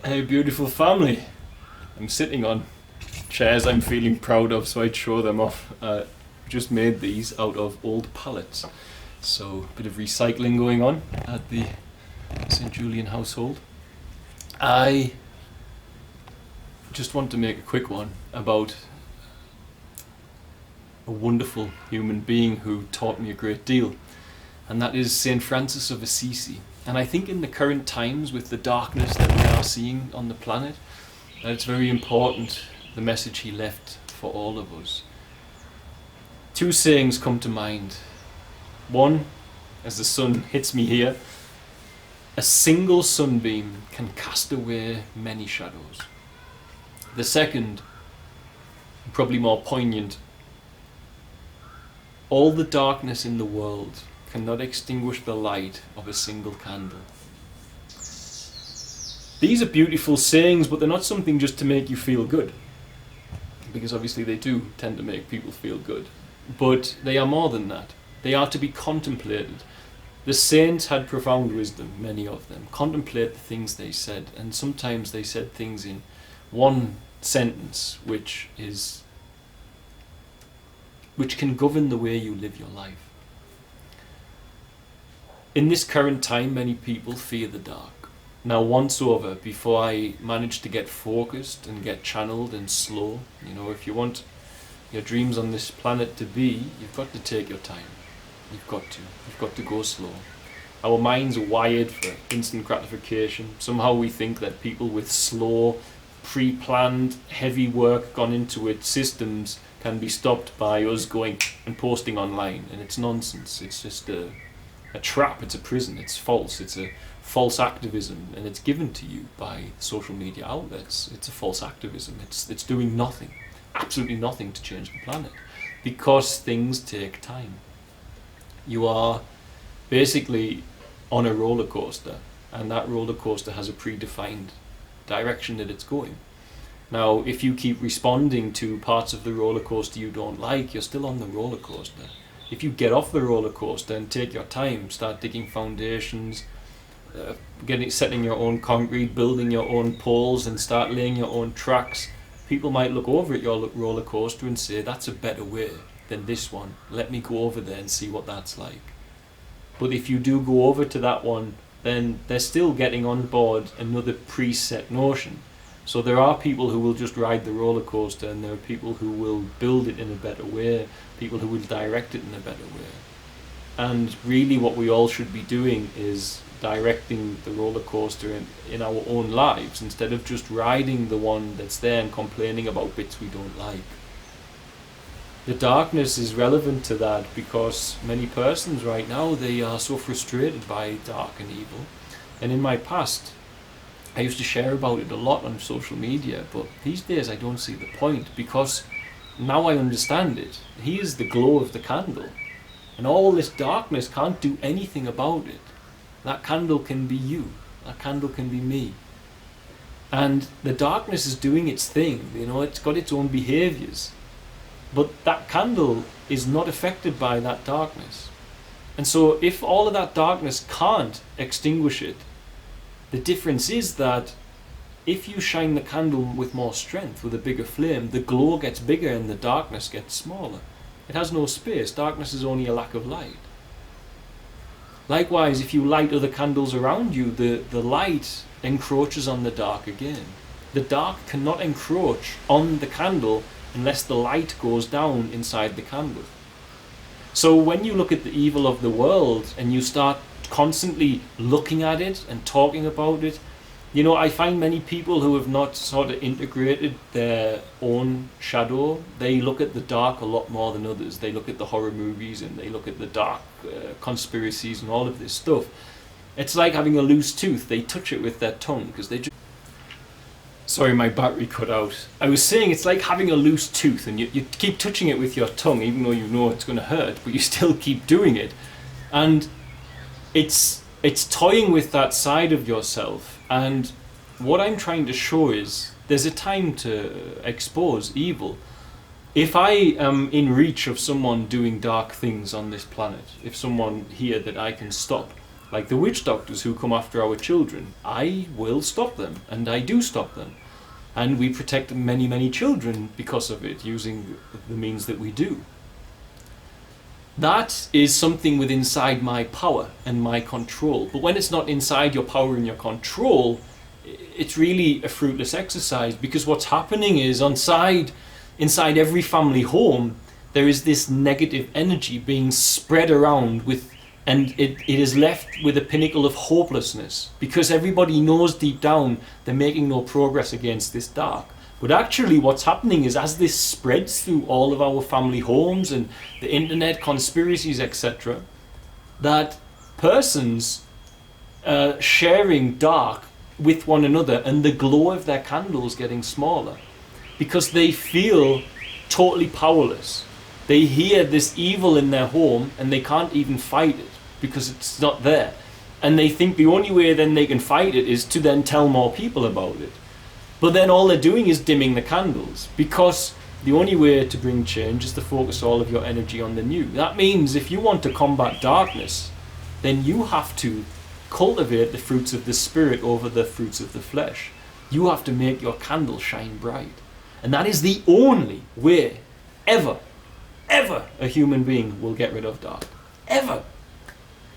Hey, beautiful family. I'm sitting on chairs I'm feeling proud of, so I'd show them off. Just made these out of old pallets. So, a bit of recycling going on at the St. Julien household. I just want to make a quick one about a wonderful human being who taught me a great deal, and that is St. Francis of Assisi. And I think in the current times, with the darkness that we are seeing on the planet, that it's very important, the message he left for all of us. Two sayings come to mind. One, as the sun hits me here, a single sunbeam can cast away many shadows. The second, probably more poignant, all the darkness in the world cannot extinguish the light of a single candle. These are beautiful sayings, but they're not something just to make you feel good, because obviously they do tend to make people feel good, but they are more than that. They are to be contemplated. The saints had profound wisdom, many of them. Contemplate the things they said, and sometimes they said things in one sentence which can govern the way you live your life. In this current time, many people fear the dark. Now, once over, before I manage to get focused and get channeled and slow, if you want your dreams on this planet to be, you've got to take your time. You've got to go slow. Our minds are wired for instant gratification. Somehow we think that people with slow, pre-planned, heavy work gone into it systems can be stopped by us going and posting online, and it's nonsense. It's just a trap, it's a prison, it's false, it's a false activism, and it's given to you by social media outlets. It's a false activism. It's doing nothing, absolutely nothing to change the planet, because things take time. You are basically on a roller coaster, and that roller coaster has a predefined direction that it's going. Now, if you keep responding to parts of the roller coaster you don't like, you're still on the roller coaster. If you get off the roller coaster and take your time, start digging foundations, setting your own concrete, building your own poles, and start laying your own tracks, people might look over at your roller coaster and say, that's a better way than this one. Let me go over there and see what that's like. But if you do go over to that one, then they're still getting on board another preset notion. So there are people who will just ride the roller coaster, and there are people who will build it in a better way, people who will direct it in a better way. And really what we all should be doing is directing the roller coaster in our own lives, instead of just riding the one that's there and complaining about bits we don't like. The darkness is relevant to that because many persons right now, they are so frustrated by dark and evil. And in my past, I used to share about it a lot on social media, but these days I don't see the point, because now I understand it. He is the glow of the candle, and all this darkness can't do anything about it. That candle can be you, that candle can be me. And the darkness is doing its thing, it's got its own behaviors. But that candle is not affected by that darkness. And so if all of that darkness can't extinguish it, the difference is that if you shine the candle with more strength, with a bigger flame, the glow gets bigger and the darkness gets smaller. It has no space. Darkness is only a lack of light. Likewise, if you light other candles around you, the light encroaches on the dark again. The dark cannot encroach on the candle unless the light goes down inside the candle. So when you look at the evil of the world and you start constantly looking at it and talking about it, I find many people who have not sort of integrated their own shadow, they look at the dark a lot more than others. They look at the horror movies and they look at the dark conspiracies and all of this stuff. It's like having a loose tooth. They touch it with their tongue because they just... Sorry, my battery cut out. I was saying it's like having a loose tooth, and you keep touching it with your tongue even though you know it's going to hurt, but you still keep doing it. And it's toying with that side of yourself. And what I'm trying to show is there's a time to expose evil. If I am in reach of someone doing dark things on this planet, if someone here that I can stop, like the witch doctors who come after our children. I will stop them, and I do stop them. And we protect many, many children because of it, using the means that we do. That is something within inside my power and my control. But when it's not inside your power and your control, it's really a fruitless exercise, because what's happening is inside every family home, there is this negative energy being spread around and it is left with a pinnacle of hopelessness, because everybody knows deep down they're making no progress against this dark. But actually what's happening is, as this spreads through all of our family homes and the internet, conspiracies, etc., that persons sharing dark with one another, and the glow of their candles getting smaller, because they feel totally powerless. They hear this evil in their home and they can't even fight it because it's not there. And they think the only way then they can fight it is to then tell more people about it. But then all they're doing is dimming the candles, because the only way to bring change is to focus all of your energy on the new. That means if you want to combat darkness, then you have to cultivate the fruits of the spirit over the fruits of the flesh. You have to make your candle shine bright. And that is the only way ever a human being will get rid of dark. Ever.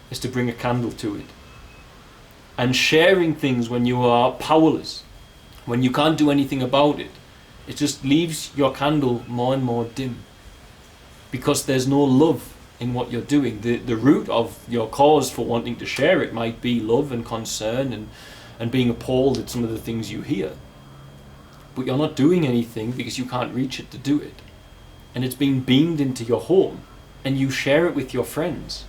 Is to bring a candle to it. And sharing things when you are powerless, when you can't do anything about it, it just leaves your candle more and more dim. Because there's no love in what you're doing. The root of your cause for wanting to share it might be love and concern and being appalled at some of the things you hear. But you're not doing anything because you can't reach it to do it. And it's being beamed into your home, and you share it with your friends.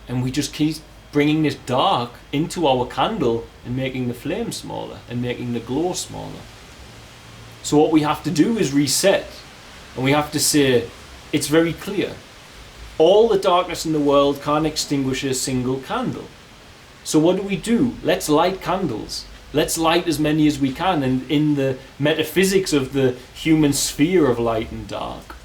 And we just keep bringing this dark into our candle and making the flame smaller and making the glow smaller. So what we have to do is reset, and we have to say, it's very clear. All the darkness in the world can't extinguish a single candle. So what do? Let's light candles. Let's light as many as we can. And in the metaphysics of the human sphere of light and dark,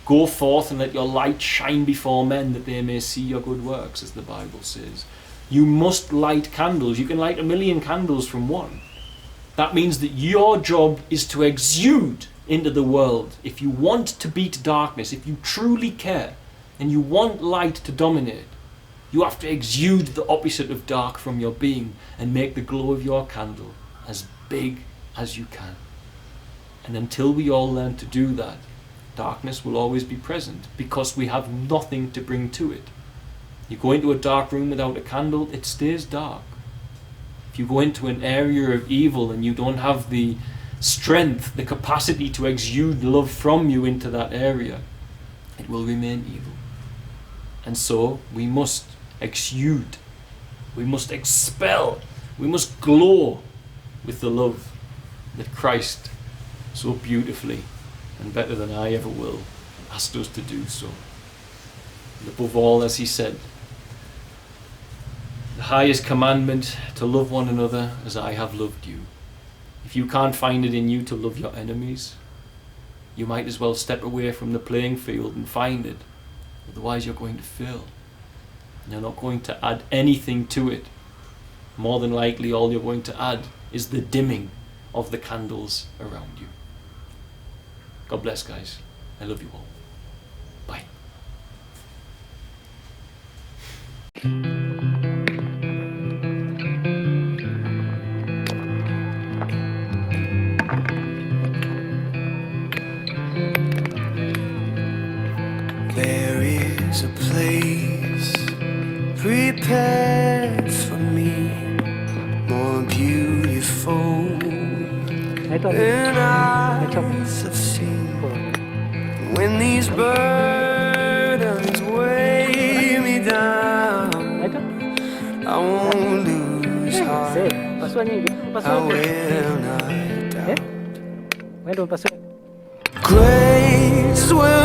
go forth and let your light shine before men, that they may see your good works, as the Bible says. You must light candles. You can light 1,000,000 candles from one. That means that your job is to exude into the world. If you want to beat darkness, if you truly care, and you want light to dominate, you have to exude the opposite of dark from your being and make the glow of your candle as big as you can. And until we all learn to do that, darkness will always be present, because we have nothing to bring to it. You go into a dark room without a candle, it stays dark. If you go into an area of evil and you don't have the strength, the capacity to exude love from you into that area, it will remain evil. And so we must exude, we must expel, we must glow with the love that Christ so beautifully and better than I ever will asked us to do so. And above all, as he said, the highest commandment, to love one another as I have loved you. If you can't find it in you to love your enemies, you might as well step away from the playing field and find it. Otherwise you're going to fail. You're not going to add anything to it. More than likely all you're going to add is the dimming of the candles around you. God bless, guys. I love you all. Bye. There is a place prepared for me, more beautiful than eyes have seen. When these burdens weigh me down, I won't lose heart, I will not doubt. Grace will